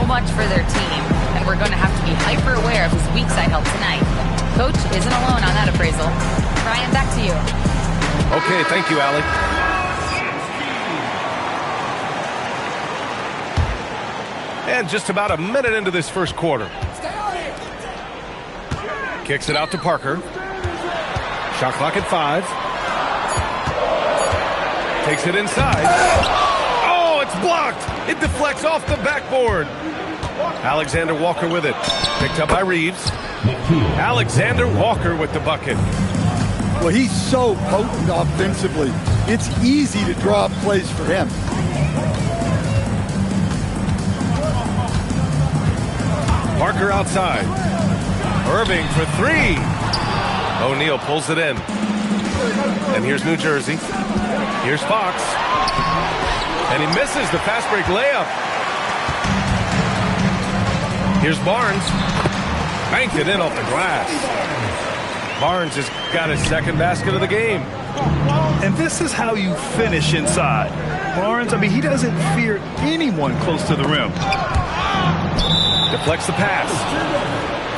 so much for their team, and we're going to have to be hyper-aware of his weak side help tonight. Coach isn't alone on that appraisal. Ryan, back to you. Okay, thank you, Allie. And just about a minute into this first quarter. Kicks it out to Parker. Shot clock at 5. Takes it inside. Oh, it's blocked. It deflects off the backboard. Alexander Walker with it. Picked up by Reeves. Alexander Walker with the bucket. Well, he's so potent offensively. It's easy to draw up plays for him. Parker outside. Irving for 3. O'Neal pulls it in. And here's New Jersey. Here's Fox. And he misses the fast break layup. Here's Barnes. Banked it in off the glass. Barnes has got his second basket of the game. And this is how you finish inside. Barnes, I mean, he doesn't fear anyone close to the rim. Deflects the pass.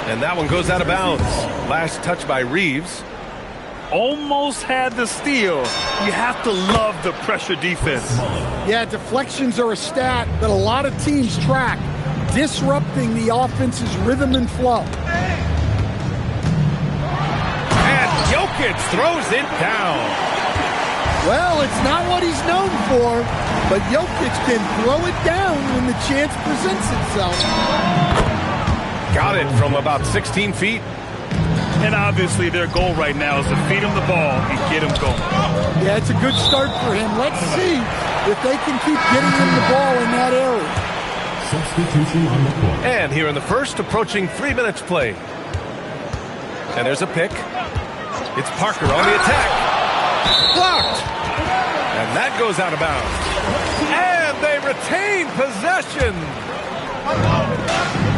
And that one goes out of bounds. Last touch by Reeves. Almost had the steal. You have to love the pressure defense. Yeah, deflections are a stat that a lot of teams track, disrupting the offense's rhythm and flow. And Jokic throws it down. Well, it's not what he's known for, but Jokic can throw it down when the chance presents itself. Got it from about 16 feet. And obviously their goal right now is to feed him the ball and get him going. Yeah, it's a good start for him. Let's see if they can keep getting him the ball in that area. Substitution on the court. And here in the first, approaching 3 minutes play. And there's a pick. It's Parker on the attack. Blocked. And that goes out of bounds. And they retain possession.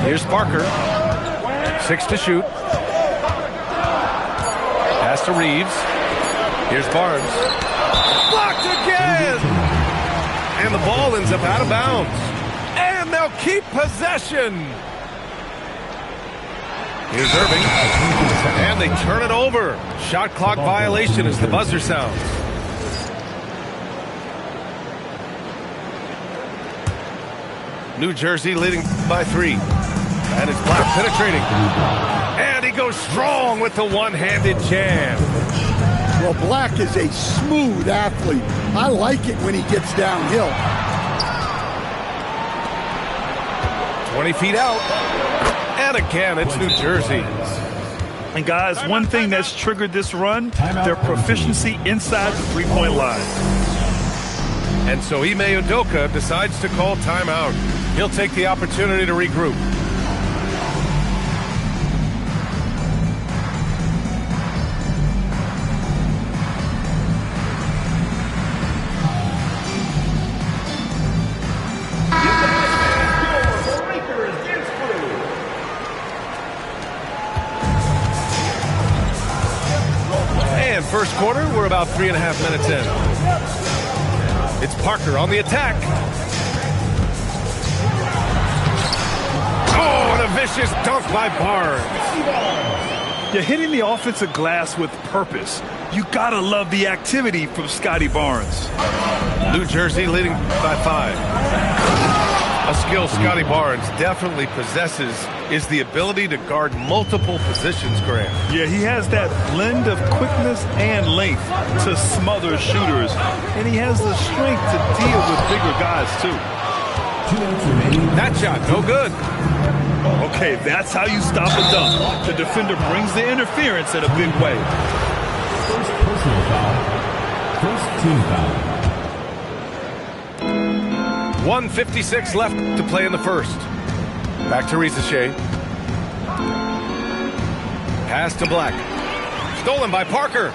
Here's Parker. 6 to shoot. Pass to Reeves. Here's Barnes. Blocked again! And the ball ends up out of bounds. And they'll keep possession. Here's Irving. And they turn it over. Shot clock violation as the buzzer sounds. New Jersey leading by 3. And it's Black penetrating. And he goes strong with the one-handed jam. Well, Black is a smooth athlete. I like it when he gets downhill. 20 feet out. And again, it's New Jersey. And guys, one thing that's triggered this run, their proficiency inside the three-point line. And so Ime Udoka decides to call timeout. He'll take the opportunity to regroup. And first quarter, we're about 3.5 minutes in. It's Parker on the attack. Oh, and a vicious dunk by Barnes. You're hitting the offensive glass with purpose. You gotta love the activity from Scotty Barnes. New Jersey leading by 5. A skill Scotty Barnes definitely possesses is the ability to guard multiple positions, Graham. Yeah, he has that blend of quickness and length to smother shooters. And he has the strength to deal with bigger guys, too. That shot, no good. Okay, that's how you stop a dunk. The defender brings the interference in a big way. First personal foul. First team foul. 1:56 left to play in the first. Back to Rizachet. Pass to Black. Stolen by Parker.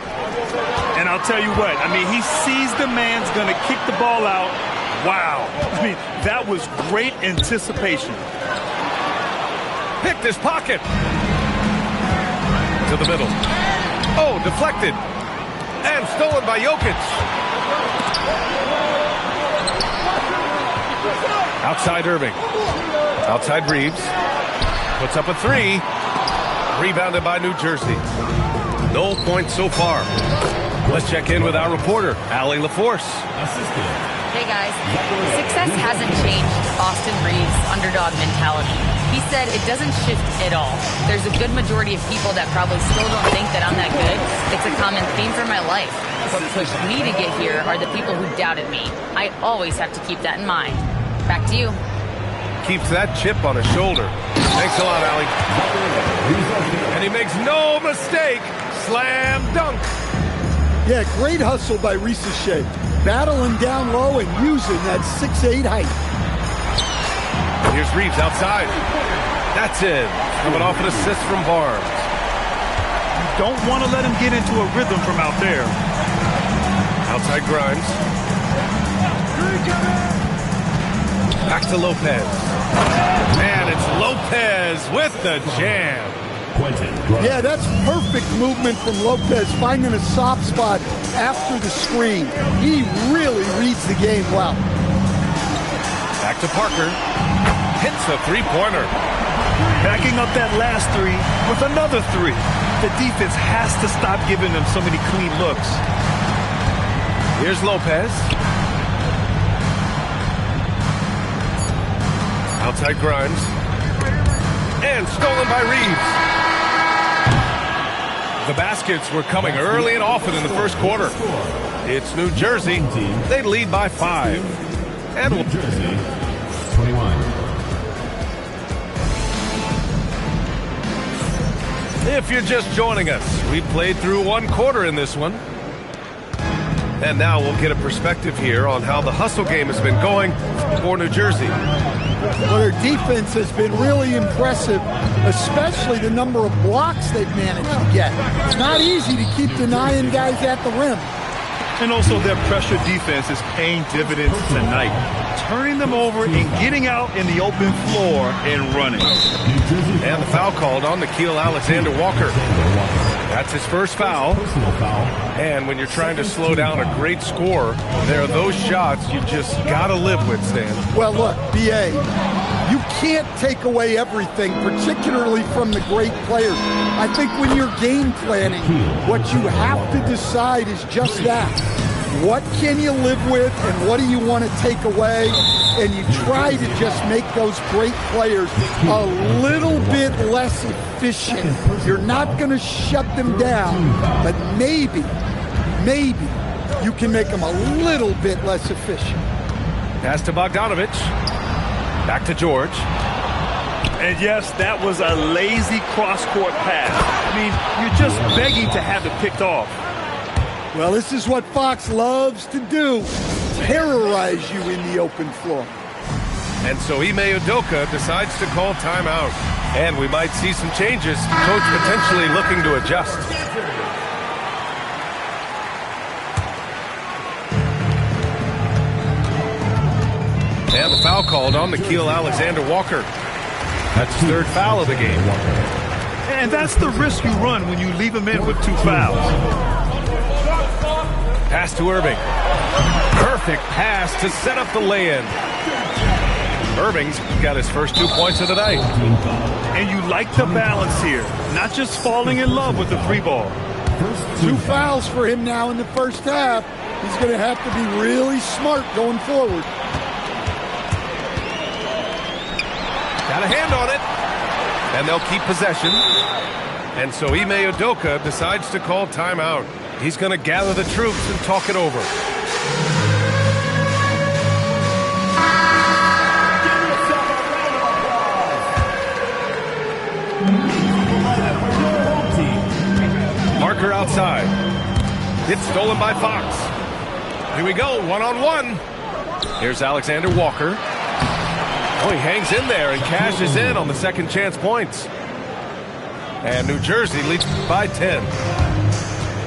And I'll tell you what, I mean, he sees the man's going to kick the ball out. Wow. I mean, that was great anticipation. Picked his pocket. To the middle. Oh, deflected. And stolen by Jokic. Outside Irving. Outside Reeves. Puts up a three. Rebounded by New Jersey. No points so far. Let's check in with our reporter, Allie LaForce. Hey guys, success hasn't changed Austin Reeves' underdog mentality. He said it doesn't shift at all. There's a good majority of people that probably still don't think that I'm that good. It's a common theme for my life. What pushed me to get here are the people who doubted me. I always have to keep that in mind. Back to you. Keeps that chip on his shoulder. Thanks a lot, Allie. And he makes no mistake. Slam dunk. Yeah, great hustle by Shea. Battling down low and using that 6'8" height. Here's Reeves outside. That's it. Coming off an assist from Barnes. You don't want to let him get into a rhythm from out there. Outside Grimes. Back to Lopez. Man, it's Lopez with the jam. Yeah, that's perfect movement from Lopez, finding a soft spot after the screen. He really reads the game well. Back to Parker. Hits a three-pointer. Backing up that last three with another three. The defense has to stop giving them so many clean looks. Here's Lopez. Outside Grimes. And stolen by Reeves. The baskets were coming early and often in the first quarter. It's New Jersey. They lead by 5. And New Jersey, 21. If you're just joining us, we played through one quarter in this one. And now we'll get a perspective here on how the hustle game has been going for New Jersey. Well, their defense has been really impressive, especially the number of blocks they've managed to get. It's not easy to keep denying guys at the rim. And also their pressure defense is paying dividends tonight. Turning them over and getting out in the open floor and running. And the foul called on Nickeil Alexander-Walker. That's his first foul. And when you're trying to slow down a great scorer, there are those shots you just got to live with, Stan. Well, look, B.A., you can't take away everything, particularly from the great players. I think when you're game planning, what you have to decide is just that. What can you live with and what do you want to take away? And you try to just make those great players a little bit less efficient. You're not going to shut them down, but maybe you can make them a little bit less efficient. Pass to Bogdanovich. Back to George. And yes, that was a lazy cross-court pass. I mean, you're just begging to have it picked off. Well, this is what Fox loves to do, terrorize you in the open floor. And so Ime Udoka decides to call timeout. And we might see some changes. Coach potentially looking to adjust. And the foul called on Nickeil Alexander-Walker. That's his third foul of the game. And that's the risk you run when you leave him in with 2 fouls. Pass to Irving. Perfect pass to set up the lay-in. Irving's got his first 2 points of the night. And you like the balance here. Not just falling in love with the 3-ball. 2 fouls for him now in the first half. He's going to have to be really smart going forward. Got a hand on it. And they'll keep possession. And so Ime Udoka decides to call timeout. He's going to gather the troops and talk it over. Parker outside. It's stolen by Fox. Here we go, one-on-one. Here's Alexander Walker. Oh, he hangs in there and cashes in on the second chance points. And New Jersey leads by 10.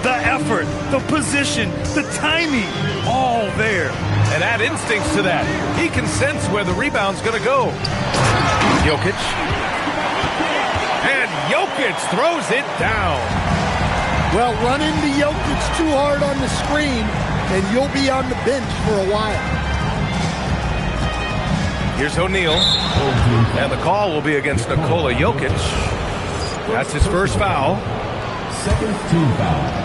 The effort, the position, the timing, all there. And add instincts to that. He can sense where the rebound's going to go. Jokic. And Jokic throws it down. Well, run into Jokic too hard on the screen, and you'll be on the bench for a while. Here's O'Neal. And the call will be against Nikola Jokic. That's his first foul. Second team foul.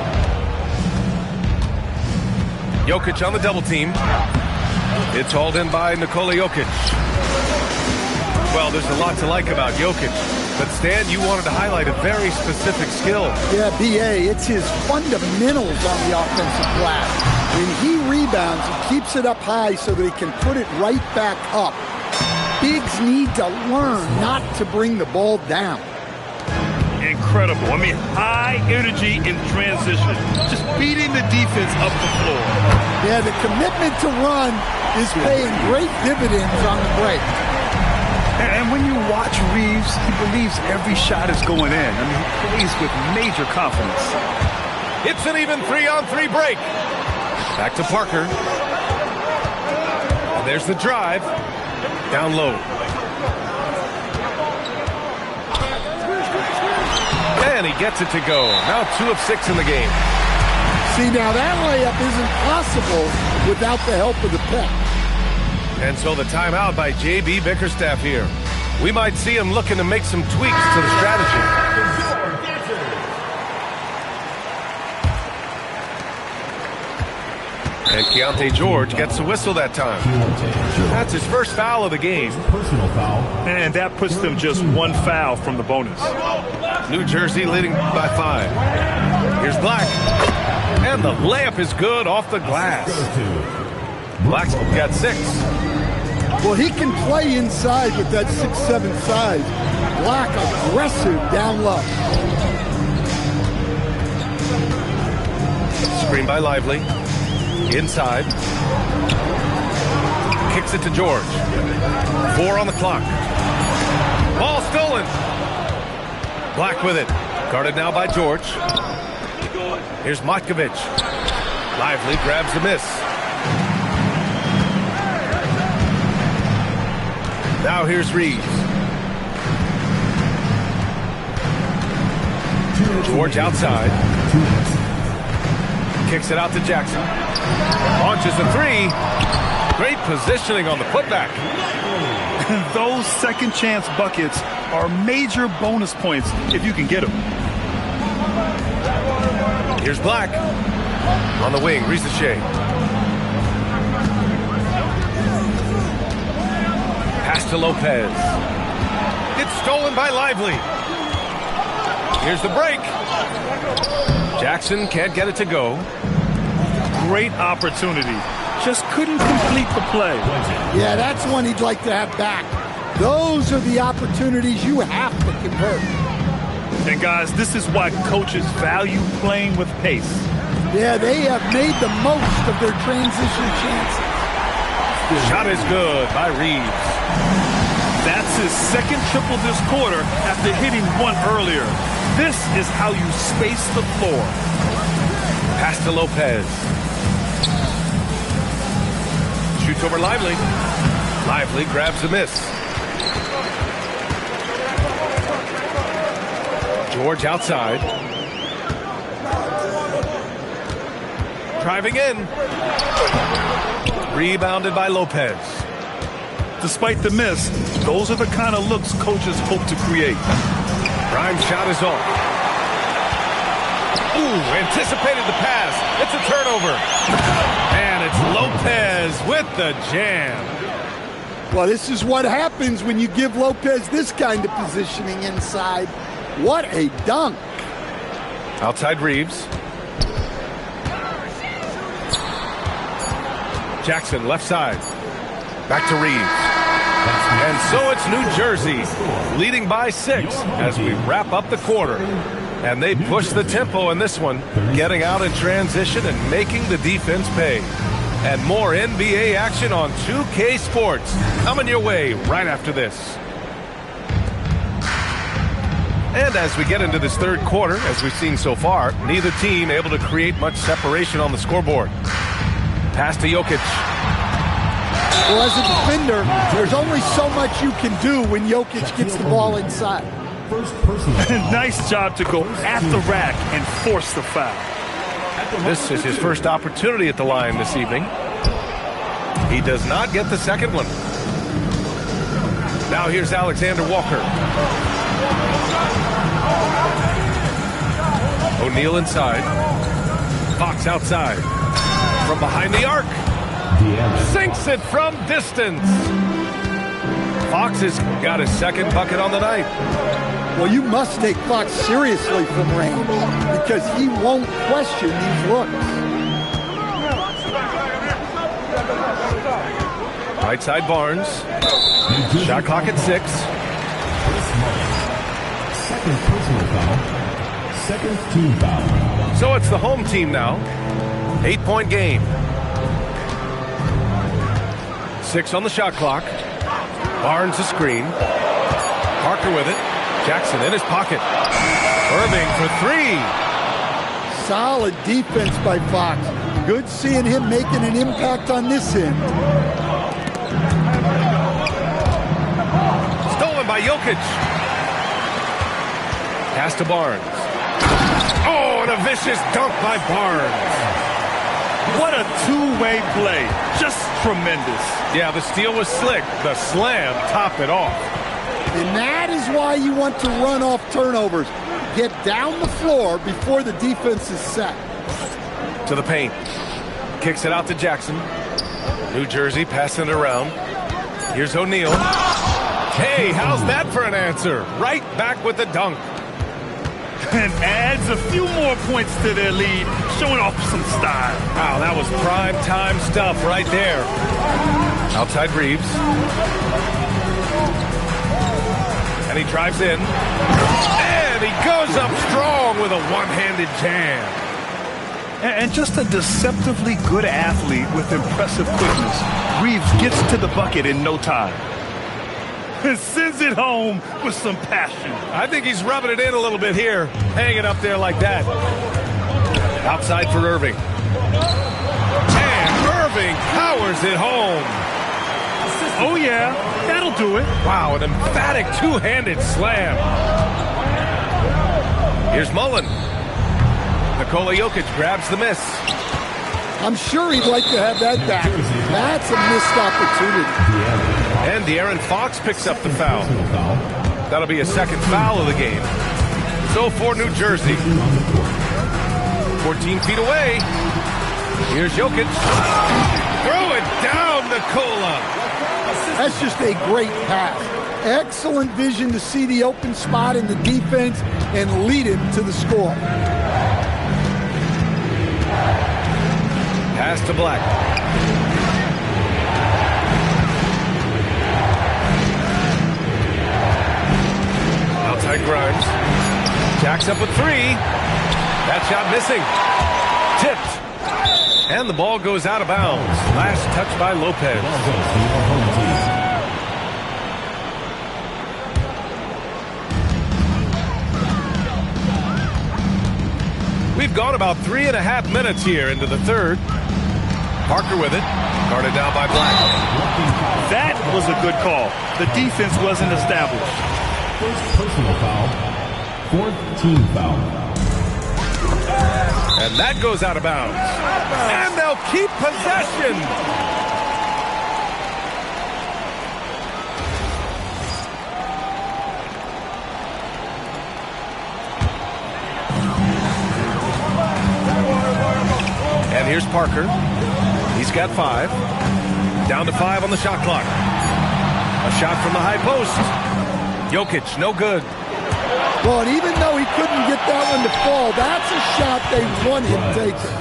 Jokic on the double team. It's hauled in by Nikola Jokic. Well, there's a lot to like about Jokic. But Stan, you wanted to highlight a very specific skill. Yeah, B.A., it's his fundamentals on the offensive glass. When he rebounds, he keeps it up high so that he can put it right back up. Bigs need to learn not to bring the ball down. Incredible. I mean, high energy in transition. Just beating the defense up the floor. Yeah, the commitment to run is paying great dividends on the break. And when you watch Reeves, he believes every shot is going in. I mean, he plays with major confidence. It's an even 3-on-3 break. Back to Parker. And there's the drive. Down low. And he gets it to go. Now 2 of 6 in the game. See, now that layup isn't possible without the help of the pick. And so the timeout by J.B. Bickerstaff here. We might see him looking to make some tweaks to the strategy. And Keontae George gets a whistle that time. That's his first foul of the game. Personal foul. And that puts them just 1 foul from the bonus. New Jersey leading by 5. Here's Black. And the layup is good off the glass. Black's got 6. Well, he can play inside with that 6'7" size. Black aggressive down low. Screen by Lively. Inside. Kicks it to George. 4 on the clock. Ball stolen. Black with it. Guarded now by George. Here's Matkovic. Lively grabs the miss. Now here's Reeves. George outside. Kicks it out to Jackson. Launches a 3. Great positioning on the putback. Those second chance buckets are major bonus points if you can get them. Here's Black. On the wing, Risache. Pass to Lopez. It's stolen by Lively. Here's the break. Jackson can't get it to go. Great opportunity. Just couldn't complete the play. Yeah, that's one he'd like to have back. Those are the opportunities you have to convert. And guys, this is why coaches value playing with pace. Yeah, they have made the most of their transition chances. Shot is good by Reeves. That's his second triple this quarter after hitting 1 earlier. This is how you space the floor. Pass to Lopez. Shoots over Lively. Lively grabs the miss. George outside. Driving in. Rebounded by Lopez. Despite the miss, those are the kind of looks coaches hope to create. Prime shot is off. Ooh, anticipated the pass. It's a turnover. And it's Lopez with the jam. Well, this is what happens when you give Lopez this kind of positioning inside. What a dunk. Outside Reeves. Jackson left side. Back to Reeves. And so it's New Jersey leading by 6 as we wrap up the quarter. And they push the tempo in this one, getting out in transition and making the defense pay. And more NBA action on 2K Sports coming your way right after this. And as we get into this third quarter, as we've seen so far, neither team able to create much separation on the scoreboard. Pass to Jokic. Well, as a defender, there's only so much you can do when Jokic gets the ball inside. First personal foul. Nice job to go at the rack and force the foul. This is his first opportunity at the line this evening. He does not get the second one. Now here's Alexander Walker. O'Neal inside. Fox outside. From behind the arc. Sinks it from distance. Fox has got his second bucket on the night. Well, you must take Fox seriously from range because he won't question these looks. Right side Barnes. Shot clock at 6. Second personal foul. Second team foul. So it's the home team now. 8-point game. 6 on the shot clock. Barnes a screen. Parker with it. Jackson in his pocket. Irving for 3. Solid defense by Fox. Good seeing him making an impact on this end. Stolen by Jokic. Pass to Barnes. Oh, and a vicious dunk by Barnes. What a two-way play. Just tremendous. Yeah, the steal was slick. The slam topped it off. And that is why you want to run off turnovers. Get down the floor before the defense is set. To the paint. Kicks it out to Jackson. New Jersey passing it around. Here's O'Neal. Hey, how's that for an answer? Right back with the dunk. And adds a few more points to their lead, showing off some style. Wow, that was prime time stuff right there. Outside Reeves. And he drives in. And he goes up strong with a one-handed jam. And just a deceptively good athlete with impressive quickness. Reeves gets to the bucket in no time. And sends it home with some passion. I think he's rubbing it in a little bit here. Hanging up there like that. Outside for Irving. And Irving powers it home. Oh, yeah. That'll do it. Wow, an emphatic two-handed slam. Here's Mullen. Nikola Jokic grabs the miss. I'm sure he'd like to have that back. That's a missed opportunity. And De'Aaron Fox picks up the foul. That'll be a second foul of the game. So for New Jersey. 14 feet away. Here's Jokic. Throw it down, Nikola. That's just a great pass. Excellent vision to see the open spot in the defense and lead him to the score. Pass to Black. Outside Grimes. Jacks up with 3. That shot missing. Tipped. And the ball goes out of bounds. Last touch by Lopez. We've gone about 3.5 minutes here into the third. Parker with it. Guarded down by Black. That was a good call. The defense wasn't established. First personal foul. Fourth team foul. And that goes out of bounds. And they'll keep possession. And here's Parker. He's got 5. Down to 5 on the shot clock. A shot from the high post. Jokic, no good. Well, and even though he couldn't get that one to fall, that's a shot they want him taking.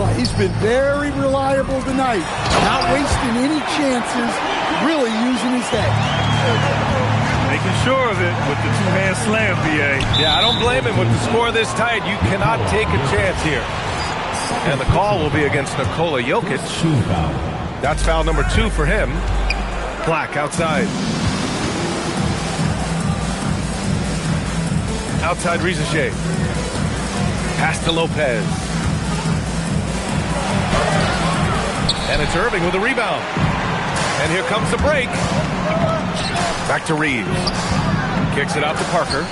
Well, he's been very reliable tonight. Not wasting any chances, really using his head. Making sure of it with the two-man slam, B.A. Yeah, I don't blame him with the score this tight. You cannot take a chance here. And the call will be against Nikola Jokic. That's foul number 2 for him. Black outside. Outside Rizachet. Pass to Lopez. And it's Irving with a rebound. And here comes the break. Back to Reeves. Kicks it out to Parker.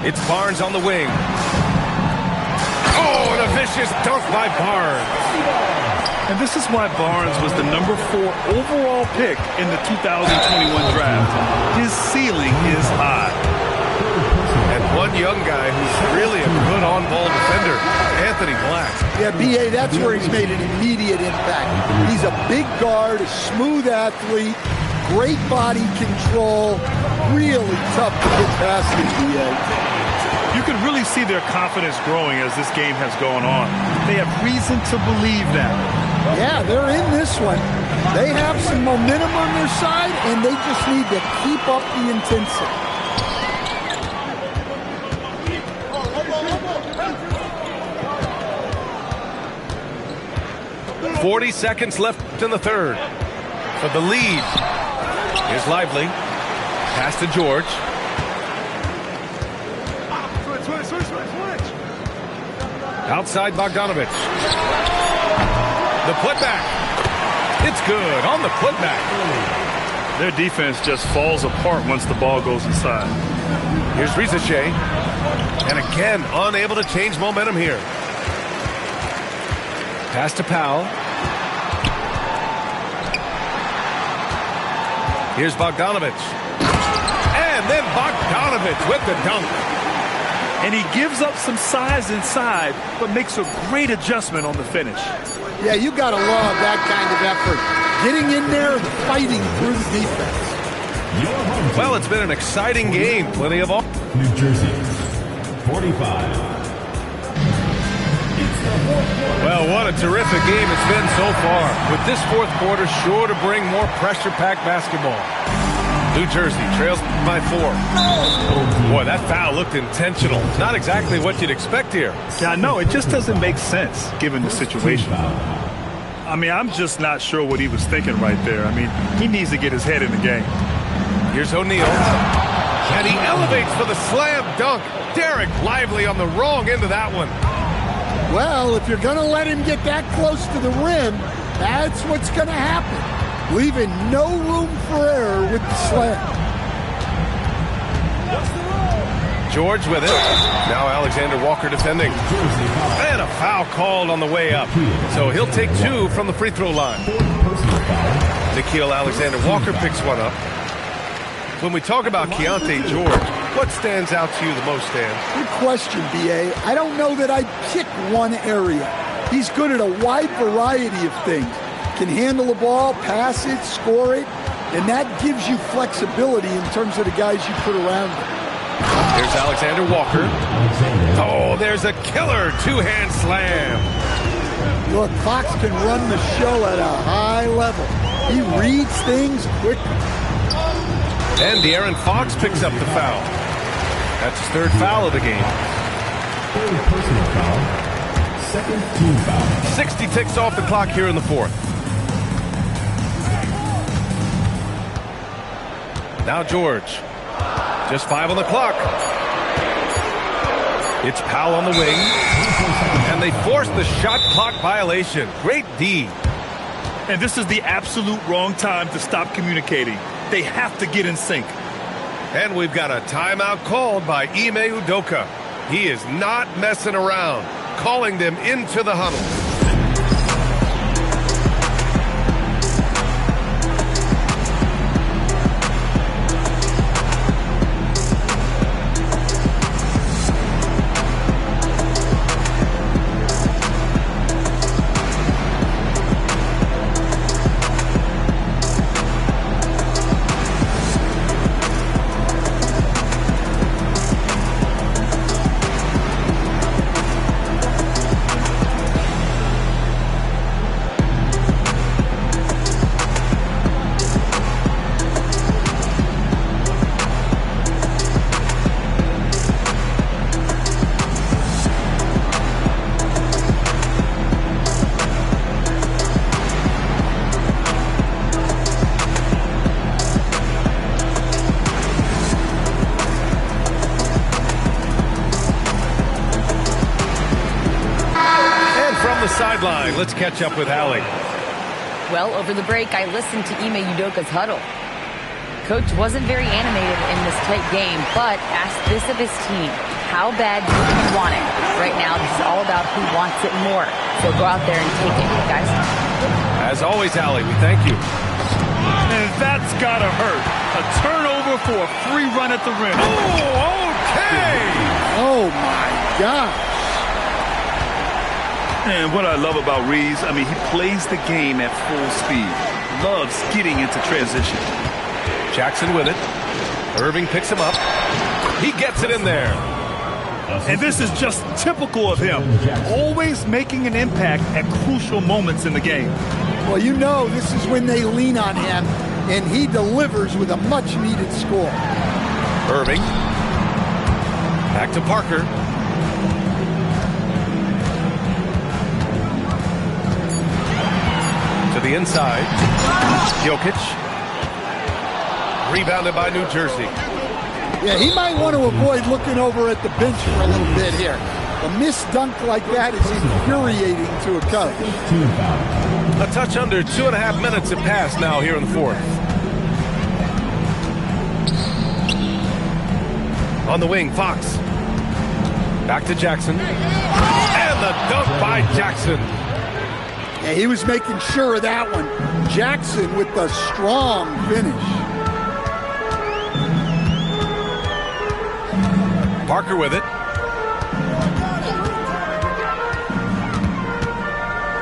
It's Barnes on the wing. Oh, and a vicious dunk by Barnes. And this is why Barnes was the #4 overall pick in the 2021 draft. His ceiling is high. And one young guy who's really a good on-ball defender, Anthony Black. Yeah, B.A., that's where he's made an immediate impact. He's a big guard, a smooth athlete, great body control, really tough to get past the B.A. You can really see their confidence growing as this game has gone on. They have reason to believe that. Yeah, they're in this one. They have some momentum on their side, and they just need to keep up the intensity. 40 seconds left in the third. For the lead. Here's Lively. Pass to George. Outside Bogdanovich. The putback. It's good on the putback. Their defense just falls apart once the ball goes inside. Here's Rizachet. And again, unable to change momentum here. Pass to Powell. Here's Bogdanovich. And then Bogdanovich with the dunk. And he gives up some size inside, but makes a great adjustment on the finish. Yeah, you got to love that kind of effort. Getting in there and fighting through the defense. Well, it's been an exciting game. Plenty of all. New Jersey, 45. Well, what a terrific game it's been so far. With this fourth quarter sure to bring more pressure-packed basketball. New Jersey trails by 4. Boy, that foul looked intentional. Not exactly what you'd expect here. Yeah, I know. It just doesn't make sense given the situation. I mean, I'm just not sure what he was thinking right there. I mean, he needs to get his head in the game. Here's O'Neal. And he elevates for the slam dunk. Derek Lively on the wrong end of that one. Well, if you're going to let him get that close to the rim, that's what's going to happen. Leaving no room for error with the slam. George with it. Now Alexander Walker defending. And a foul called on the way up. So he'll take 2 from the free throw line. Nickeil Alexander-Walker picks one up. When we talk about Keontae George, what stands out to you the most, Stan? Good question, B.A. I don't know that I'd pick one area. He's good at a wide variety of things. Can handle the ball, pass it, score it, and that gives you flexibility in terms of the guys you put around him. There's Alexander Walker. Oh, there's a killer two-hand slam. Look, Fox can run the show at a high level. He reads things quickly. And De'Aaron Fox picks up the foul. That's his 3rd foul of the game. 3rd personal foul. 2nd team foul. 60 ticks off the clock here in the 4th. Now George. Just 5 on the clock. It's Powell on the wing. And they force the shot clock violation. Great D. And this is the absolute wrong time to stop communicating. They have to get in sync. And we've got a timeout called by Ime Udoka. He is not messing around, calling them into the huddle. Sideline. Let's catch up with Allie. Well, over the break, I listened to Ime Udoka's huddle. Coach wasn't very animated in this tight game, but asked this of his team. How bad do you want it? Right now, this is all about who wants it more. So go out there and take it, guys. As always, Allie, we thank you. And that's gotta hurt. A turnover for a free run at the rim. Oh, okay! Oh, my gosh. And what I love about Reeves, I mean, he plays the game at full speed. Loves getting into transition. Jackson with it. Irving picks him up. He gets it in there. And this is just typical of him. Always making an impact at crucial moments in the game. Well, you know this is when they lean on him, and he delivers with a much-needed score. Irving. Back to Parker. To the inside. Jokic. Rebounded by New Jersey. Yeah, he might want to avoid looking over at the bench for a little bit here. A missed dunk like that is infuriating to a coach. A touch under 2.5 minutes have passed now here in the fourth. On the wing, Fox. Back to Jackson. And the dunk by Jackson. Yeah, he was making sure of that one. Jackson with the strong finish. Parker with it.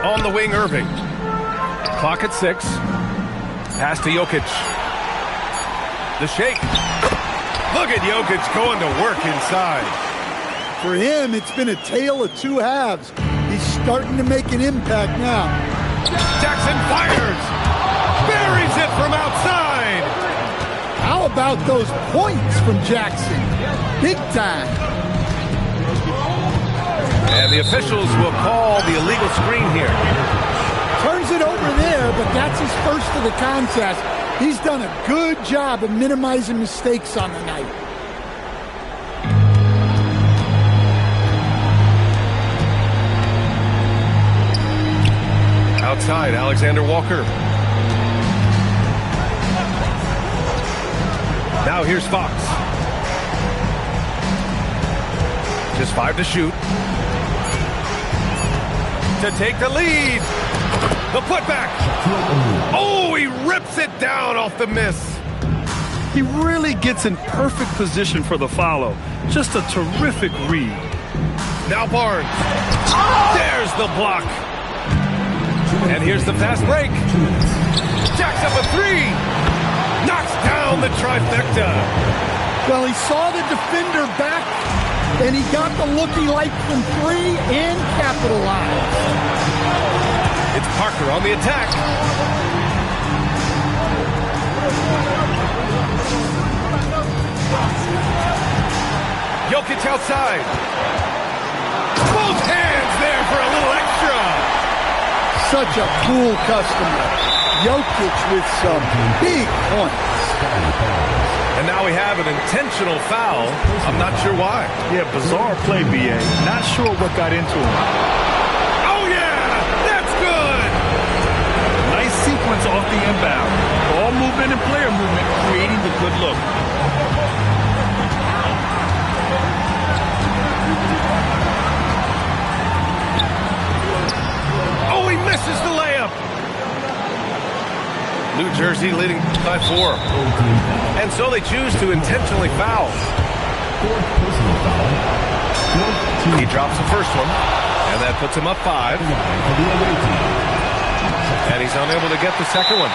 On the wing, Irving. Clock at 6. Pass to Jokic. The shake. Look at Jokic going to work inside. For him, it's been a tale of two halves. He's starting to make an impact now. Jackson fires. Buries it from outside. How about those points from Jackson? Big time. And the officials will call the illegal screen here. Turns it over there, but that's his first of the contest. He's done a good job of minimizing mistakes on the night. Outside, Alexander Walker. Now here's Fox. Just 5 to shoot. To take the lead. The putback. Oh, he rips it down off the miss. He really gets in perfect position for the follow. Just a terrific read. Now Barnes. There's the block. And here's the fast break. Jacks up a 3. Knocks down the trifecta. Well, he saw the defender back, and he got the looky like from 3 and capitalized. It's Parker on the attack. Jokic outside. Both hands there for a little extra. Such a cool customer. Jokic with some big points. And now we have an intentional foul. I'm not sure why. Yeah, bizarre play, B.A. Not sure what got into him. Oh, yeah! That's good! Nice sequence off the inbound. Ball movement and player movement creating the good look. Oh, he misses the layup. New Jersey leading by 4. And so they choose to intentionally foul. He drops the first one, and that puts him up 5. And he's unable to get the second one.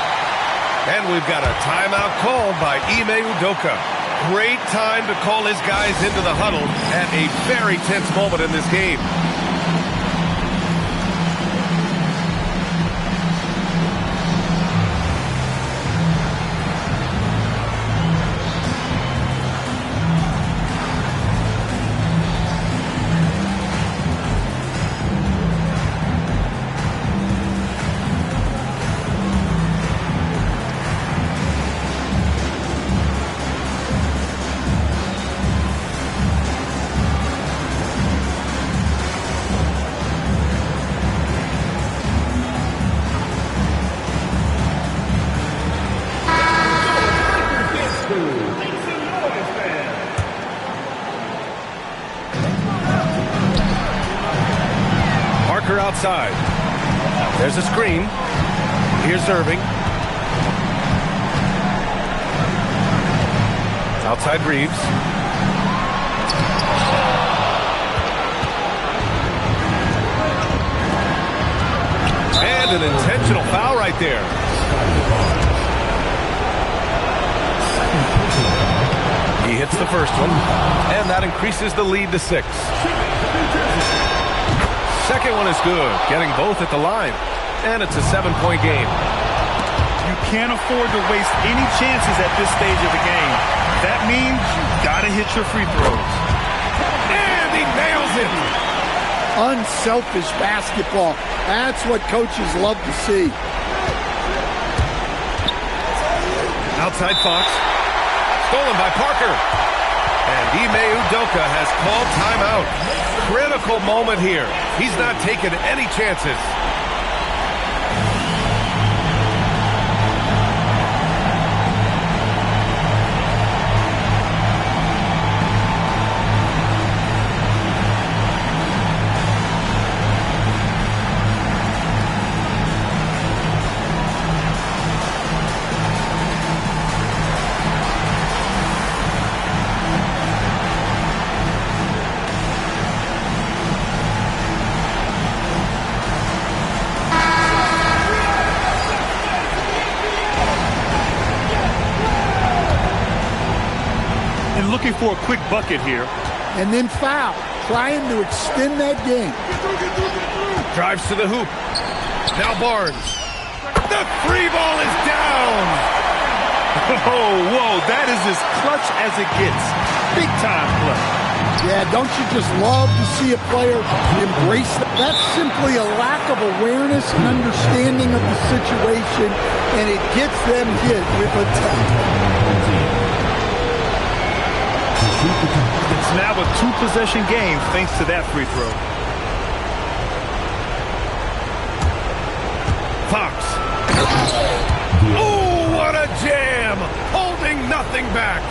And we've got a timeout called by Ime Udoka. Great time to call his guys into the huddle at a very tense moment in this game. Outside. There's a screen. Here's Irving. Outside Reeves. And an intentional foul right there. He hits the first one, and that increases the lead to 6. Second one is good, getting both at the line, and it's a 7-point game. You can't afford to waste any chances at this stage of the game. That means you've got to hit your free throws. And he nails it! Unselfish basketball. That's what coaches love to see. Outside Fox. Stolen by Parker. And Ime Udoka has called timeout. Critical moment here. He's not taking any chances. Looking for a quick bucket here. And then foul, trying to extend that game. Drives to the hoop. Now Barnes. The free ball is down. Oh, whoa, that is as clutch as it gets. Big time clutch. Yeah, don't you just love to see a player embrace that? That's simply a lack of awareness and understanding of the situation, and it gets them hit with a tackle. It's now a 2-possession game thanks to that free throw. Fox. Oh, what a jam! Holding nothing back.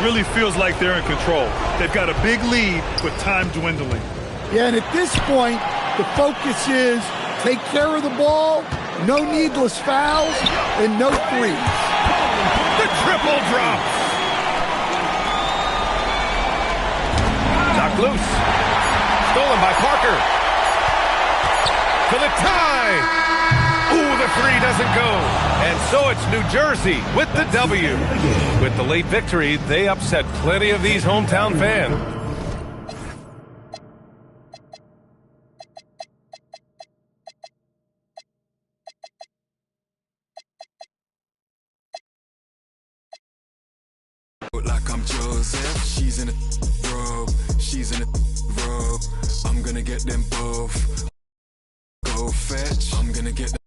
Really feels like they're in control. They've got a big lead with time dwindling. Yeah, and at this point, the focus is take care of the ball, no needless fouls, and no threes. The triple drops. Loose. Stolen by Parker. For the tie. Ooh, the three doesn't go. And so it's New Jersey with the W. With the late victory, they upset plenty of these hometown fans. Like I'm Joseph, she's in a robe, she's in a robe. I'm gonna get them both. Go fetch, I'm gonna get them.